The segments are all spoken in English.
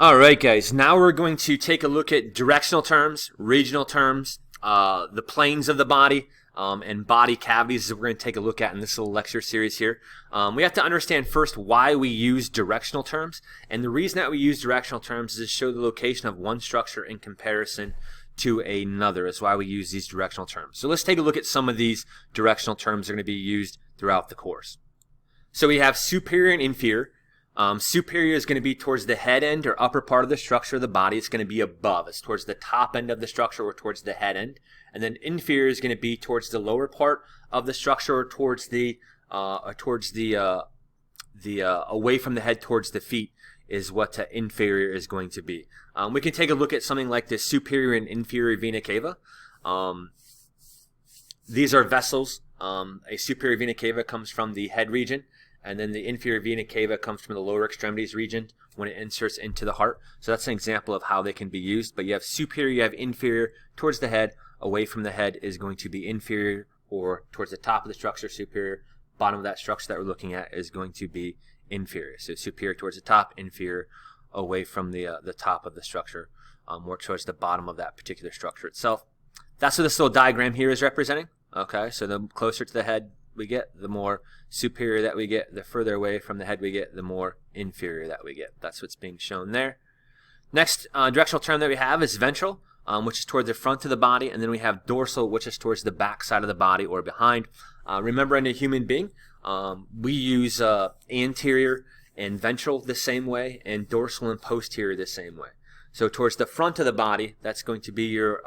Alright guys, now we're going to take a look at directional terms, regional terms, the planes of the body, and body cavities that we're going to take a look at in this little lecture series here. We have to understand first why we use directional terms, and the reason that we use directional terms is to show the location of one structure in comparison to another is why we use these directional terms. So let's take a look at some of these directional terms that are going to be used throughout the course. So we have superior and inferior. Superior is going to be towards the head end or upper part of the structure of the body. It's going to be above. It's towards the top end of the structure or towards the head end. And then inferior is going to be towards the lower part of the structure or towards the away from the head towards the feet is what inferior is going to be. We can take a look at something like the superior and inferior vena cava. These are vessels. A superior vena cava comes from the head region, and then the inferior vena cava comes from the lower extremities region when it inserts into the heart. So that's an example of how they can be used. But you have superior, you have inferior, towards the head, away from the head is going to be inferior, or towards the top of the structure, superior. Bottom of that structure that we're looking at is going to be inferior. So superior towards the top, inferior away from the top of the structure, more towards the bottom of that particular structure itself. That's what this little diagram here is representing. Okay, so the closer to the head we get, the more superior that we get. The further away from the head we get, the more inferior that we get. That's what's being shown there. Next directional term that we have is ventral, which is toward the front of the body, and then we have dorsal, which is towards the back side of the body or behind. Remember, in a human being, we use anterior and ventral the same way, and dorsal and posterior the same way. So towards the front of the body, that's going to be your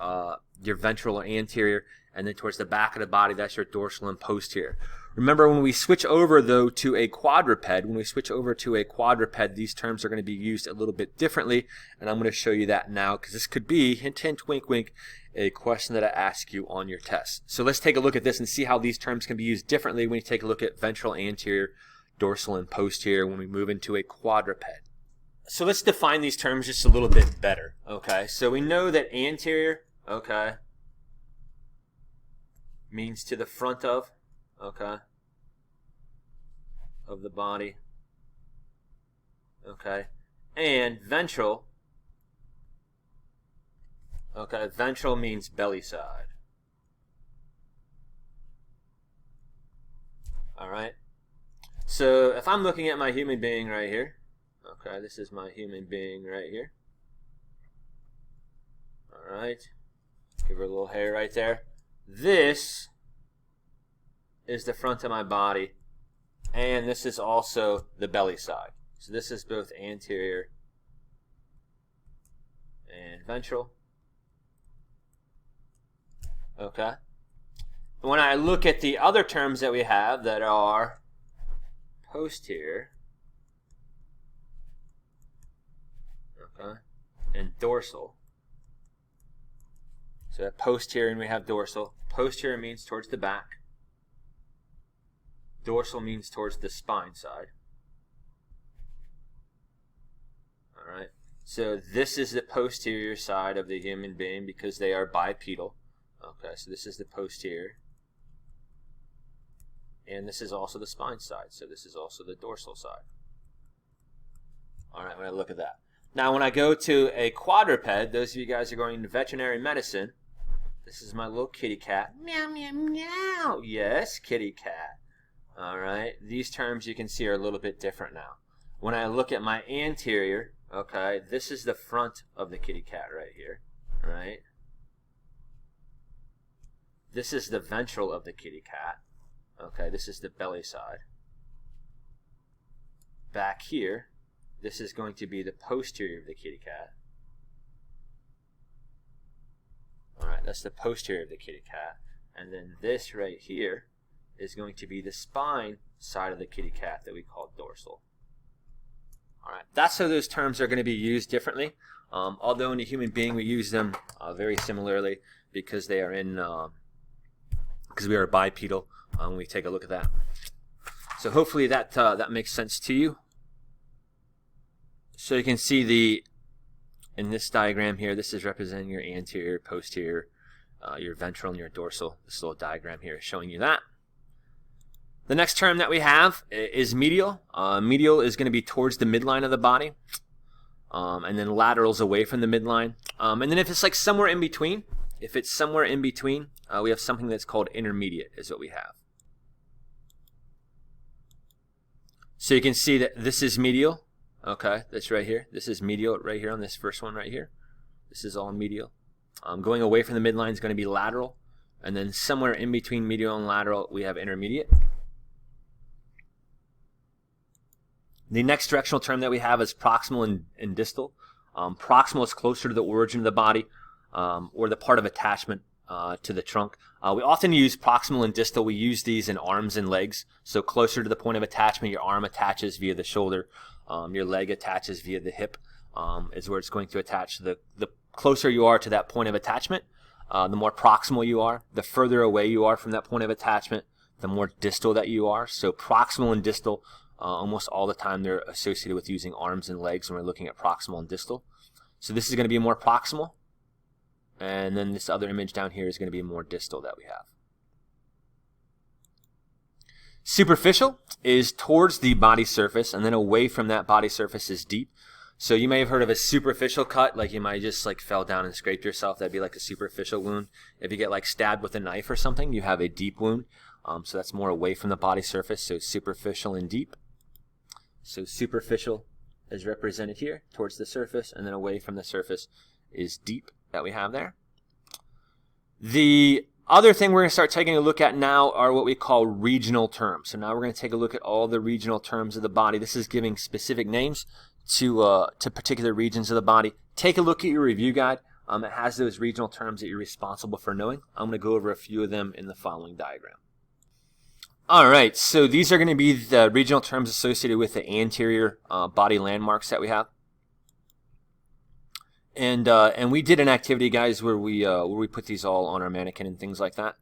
ventral or anterior, and then towards the back of the body, that's your dorsal and posterior. Remember, when we switch over, though, to a quadruped, these terms are going to be used a little bit differently, and I'm going to show you that now, because this could be, hint, hint, wink, wink, a question that I ask you on your test. So let's take a look at this and see how these terms can be used differently when you take a look at ventral, anterior, dorsal, and posterior when we move into a quadruped. So let's define these terms just a little bit better, okay? So we know that anterior, okay, means to the front of, okay, of the body, okay, and ventral, okay, ventral means belly side. All right, so if I'm looking at my human being right here, okay, this is my human being right here. All right, give her a little hair right there. This is the front of my body, and this is also the belly side. So this is both anterior and ventral. Okay. When I look at the other terms that we have that are posterior, okay, and dorsal. So we have posterior and we have dorsal. Posterior means towards the back. Dorsal means towards the spine side. All right. So this is the posterior side of the human being because they are bipedal. Okay, so this is the posterior. And this is also the spine side. So this is also the dorsal side. All right, when I look at that. Now when I go to a quadruped, those of you guys who are going into veterinary medicine, this is my little kitty cat. Meow, meow, meow. Yes, kitty cat. All right. These terms you can see are a little bit different now. When I look at my anterior, okay, this is the front of the kitty cat right here. All right. This is the ventral of the kitty cat. Okay, this is the belly side. Back here, this is going to be the posterior of the kitty cat. Alright, that's the posterior of the kitty cat. And then this right here is going to be the spine side of the kitty cat that we call dorsal. Alright, that's how those terms are going to be used differently. Although in a human being we use them very similarly because they are in, because we are bipedal when we take a look at that. So hopefully that makes sense to you. So you can see in this diagram here, this is representing your anterior, posterior, your ventral, and your dorsal. This little diagram here is showing you that. The next term that we have is medial. Medial is going to be towards the midline of the body. and then laterals away from the midline. And then if it's like somewhere in between, we have something that's called intermediate is what we have. So you can see that this is medial. Okay, that's right here. This is medial right here on this first one right here. This is all medial. Going away from the midline is going to be lateral. And then somewhere in between medial and lateral, we have intermediate. The next directional term that we have is proximal and distal. Proximal is closer to the origin of the body or the part of attachment to the trunk. We often use proximal and distal. We use these in arms and legs. So closer to the point of attachment, your arm attaches via the shoulder. Your leg attaches via the hip is where it's going to attach. The closer you are to that point of attachment, the more proximal you are. The further away you are from that point of attachment, the more distal that you are. So proximal and distal, almost all the time they're associated with using arms and legs when we're looking at proximal and distal. So this is going to be more proximal. And then this other image down here is going to be more distal that we have. Superficial is towards the body surface, and then away from that body surface is deep. So you may have heard of a superficial cut, like you might just like fell down and scraped yourself. That'd be like a superficial wound. If you get like stabbed with a knife or something, you have a deep wound. So that's more away from the body surface, so superficial and deep. So superficial is represented here towards the surface, and then away from the surface is deep that we have there. The other thing we're going to start taking a look at now are what we call regional terms. So now we're going to take a look at all the regional terms of the body. This is giving specific names to particular regions of the body. Take a look at your review guide. It has those regional terms that you're responsible for knowing. I'm going to go over a few of them in the following diagram. All right, so these are going to be the regional terms associated with the anterior body landmarks that we have. And we did an activity, guys, where we put these all on our mannequin and things like that.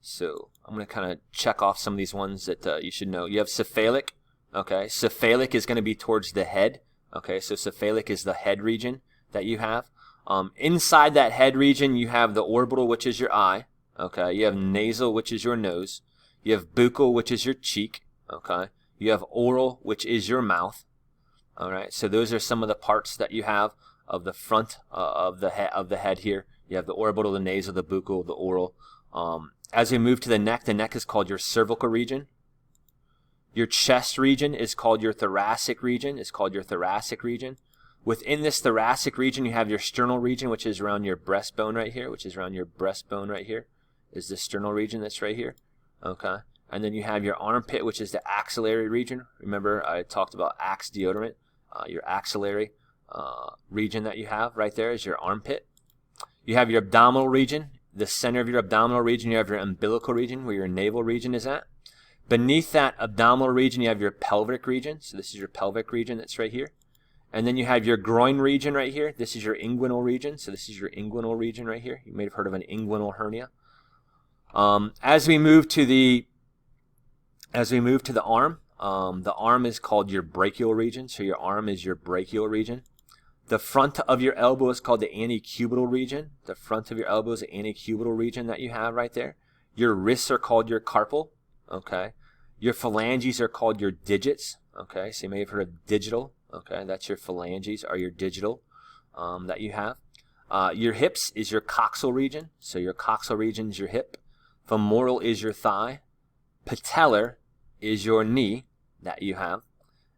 So I'm going to kind of check off some of these ones that you should know. You have cephalic. Okay, cephalic is going to be towards the head. Okay, so cephalic is the head region that you have. Inside that head region, you have the orbital, which is your eye. Okay, you have nasal, which is your nose. You have buccal, which is your cheek. Okay, you have oral, which is your mouth. All right, so those are some of the parts that you have of the front of the head here. You have the orbital, the nasal, the buccal, the oral. As we move to the neck is called your cervical region. Your chest region is called your thoracic region. Within this thoracic region, you have your sternal region, which is around your breastbone right here, is the sternal region that's right here. Okay. And then you have your armpit, which is the axillary region. Remember, I talked about Axe deodorant. Your axillary region that you have right there is your armpit. You have your abdominal region. The center of your abdominal region, you have your umbilical region, where your navel region is at. Beneath that abdominal region, you have your pelvic region. So this is your pelvic region that's right here. And then you have your groin region right here. This is your inguinal region. So this is your inguinal region right here. You may have heard of an inguinal hernia. As we move to the arm, the arm is called your brachial region. So your arm is your brachial region. The front of your elbow is called the antecubital region. The front of your elbow is the antecubital region that you have right there. Your wrists are called your carpal. Okay. Your phalanges are called your digits. Okay. So you may have heard of digital. Okay. That's your phalanges are your digital that you have. Your hips is your coxal region. So your coxal region is your hip. Femoral is your thigh. Patellar is your knee that you have.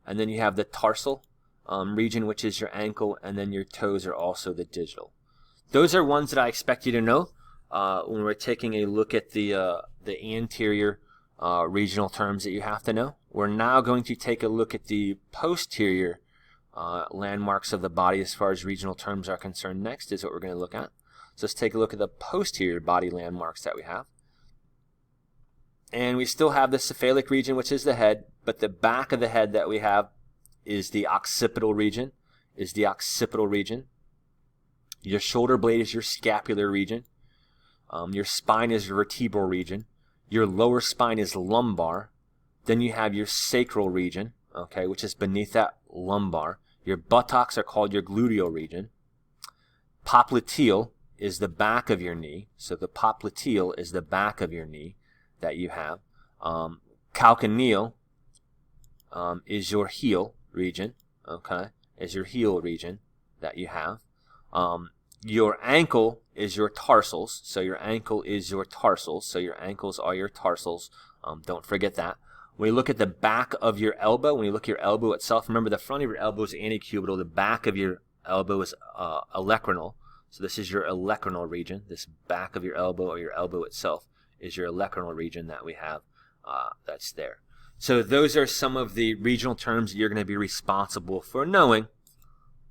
And then you have the tarsal region, which is your ankle, and then your toes are also the digital. Those are ones that I expect you to know when we're taking a look at the anterior regional terms that you have to know. We're now going to take a look at the posterior landmarks of the body as far as regional terms are concerned. Next is what we're going to look at. So let's take a look at the posterior body landmarks that we have. And we still have the cephalic region, which is the head, but the back of the head that we have is the occipital region. Your shoulder blade is your scapular region. Your spine is your vertebral region. Your lower spine is lumbar. Then you have your sacral region, okay, which is beneath that lumbar. Your buttocks are called your gluteal region. Popliteal is the back of your knee. So the popliteal is the back of your knee that you have. Calcaneal is your heel region, okay, is your heel region that you have. Your ankle is your tarsals. So your ankle is your tarsals. So your ankles are your tarsals. Don't forget that. When you look at the back of your elbow, when you look at your elbow itself, remember the front of your elbow is antecubital. The back of your elbow is olecranon. So this is your olecranon region. This back of your elbow or your elbow itself is your olecranon region that we have that's there. So those are some of the regional terms that you're going to be responsible for knowing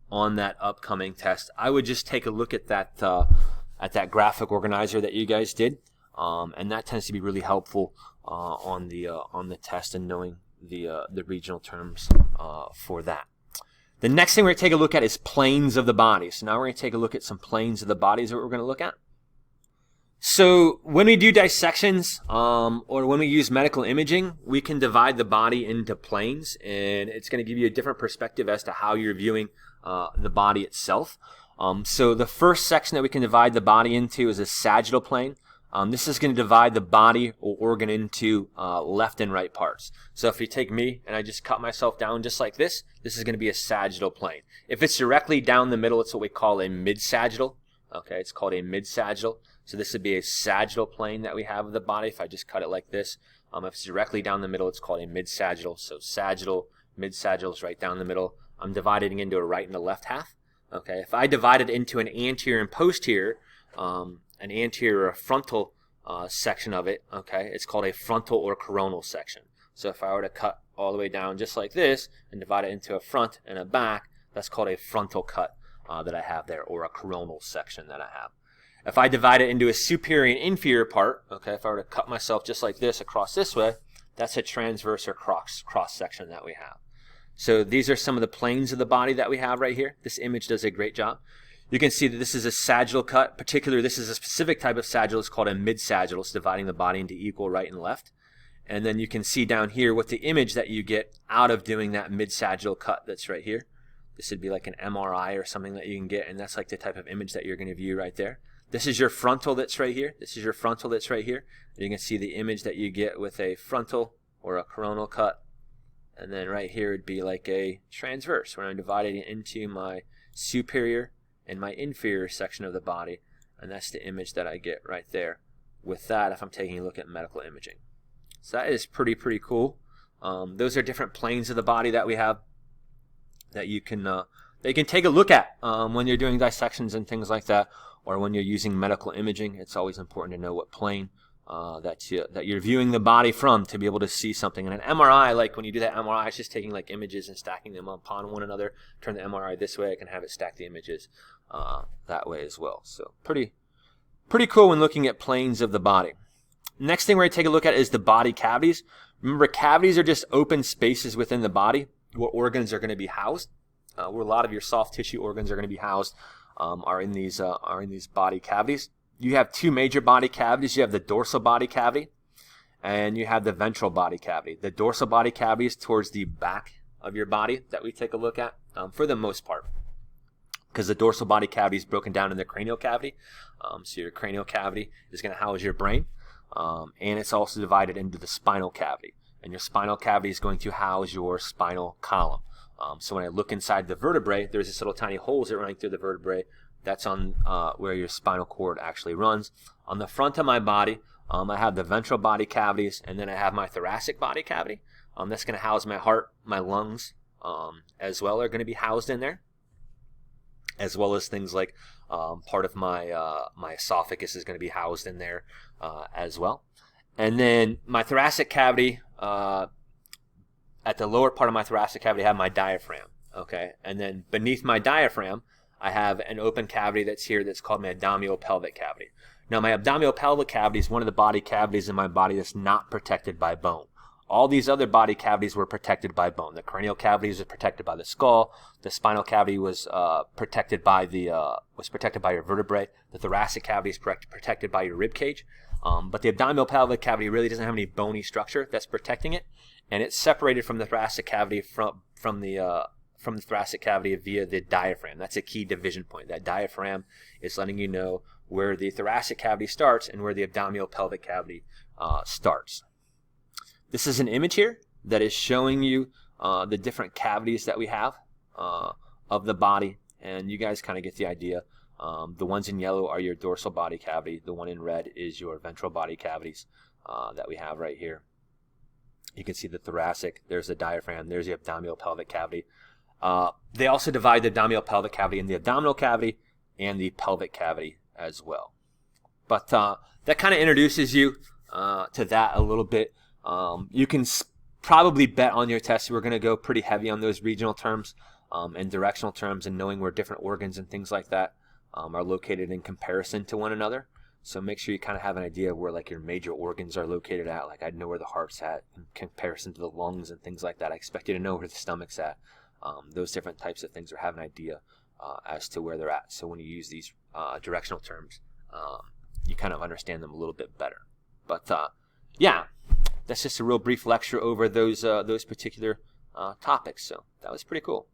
on that upcoming test. I would just take a look at that graphic organizer that you guys did, and that tends to be really helpful on the test and knowing the regional terms for that. The next thing we're going to take a look at is planes of the body. So now we're going to take a look at some planes of the body is what we're going to look at. So when we do dissections or when we use medical imaging, we can divide the body into planes, and it's going to give you a different perspective as to how you're viewing the body itself. So the first section that we can divide the body into is a sagittal plane. This is going to divide the body or organ into left and right parts. So if you take me and I just cut myself down just like this is going to be a sagittal plane. If it's directly down the middle, it's what we call a mid-sagittal. Okay, it's called a mid-sagittal. So this would be a sagittal plane that we have of the body. If I just cut it like this, if it's directly down the middle, it's called a mid-sagittal. So sagittal, mid-sagittal is right down the middle. I'm dividing into a right and a left half. Okay, if I divide it into an anterior and posterior, an anterior or frontal section of it, okay, it's called a frontal or coronal section. So if I were to cut all the way down just like this and divide it into a front and a back, that's called a frontal cut that I have there, or a coronal section that I have. If I divide it into a superior and inferior part, okay, if I were to cut myself just like this across this way, that's a transverse or cross section that we have. So these are some of the planes of the body that we have right here. This image does a great job. You can see that this is a sagittal cut. Particularly, this is a specific type of sagittal. It's called a mid-sagittal. It's dividing the body into equal right and left. And then you can see down here what the image that you get out of doing that mid-sagittal cut that's right here. This would be like an MRI or something that you can get, and that's like the type of image that you're going to view right there. This is your frontal that's right here. This is your frontal that's right here. And you can see the image that you get with a frontal or a coronal cut. And then right here would be like a transverse, where I'm dividing it into my superior and my inferior section of the body. And that's the image that I get right there with that if I'm taking a look at medical imaging. So that is pretty cool. Those are different planes of the body that we have that you can take a look at when you're doing dissections and things like that, or when you're using medical imaging. It's always important to know what plane that you're viewing the body from to be able to see something. And an MRI, like when you do that MRI, it's just taking like images and stacking them upon one another. Turn the MRI this way, I can have it stack the images that way as well. So pretty cool when looking at planes of the body. Next thing we're going to take a look at is the body cavities. Remember, cavities are just open spaces within the body where organs are going to be housed. Where a lot of your soft tissue organs are going to be housed are in these body cavities. You have two major body cavities. You have the dorsal body cavity and you have the ventral body cavity. The dorsal body cavity is towards the back of your body that we take a look at for the most part, because the dorsal body cavity is broken down in the cranial cavity. So your cranial cavity is going to house your brain, and it's also divided into the spinal cavity. And your spinal cavity is going to house your spinal column. So when I look inside the vertebrae, there's this little tiny holes that are running through the vertebrae. That's on where your spinal cord actually runs. On the front of my body, I have the ventral body cavities, and then I have my thoracic body cavity. That's going to house my heart, my lungs, as well are going to be housed in there, as well as things like part of my my esophagus is going to be housed in there as well. And then my thoracic cavity, at the lower part of my thoracic cavity, I have my diaphragm. Okay, and then beneath my diaphragm, I have an open cavity that's here that's called my abdominopelvic cavity. Now, my abdominopelvic cavity is one of the body cavities in my body that's not protected by bone. All these other body cavities were protected by bone. The cranial cavities are protected by the skull. The spinal cavity was protected by your vertebrae. The thoracic cavity is protected by your rib cage. But the abdominopelvic cavity really doesn't have any bony structure that's protecting it, and it's separated from the thoracic cavity from the thoracic cavity via the diaphragm. That's a key division point. That diaphragm is letting you know where the thoracic cavity starts and where the abdominopelvic cavity starts. This is an image here that is showing you the different cavities that we have of the body and you guys kind of get the idea. The ones in yellow are your dorsal body cavity. The one in red is your ventral body cavities that we have right here. You can see the thoracic, there's the diaphragm, there's the abdominal pelvic cavity. They also divide the abdominal pelvic cavity in the abdominal cavity and the pelvic cavity as well. But that kind of introduces you to that a little bit. You can probably bet on your test we're going to go pretty heavy on those regional terms and directional terms, and knowing where different organs and things like that are located in comparison to one another. So make sure you kind of have an idea of where like your major organs are located at. Like I know where the heart's at in comparison to the lungs and things like that. I expect you to know where the stomach's at. Those different types of things, or have an idea as to where they're at. So when you use these directional terms, you kind of understand them a little bit better. But yeah, that's just a real brief lecture over those particular topics. So that was pretty cool.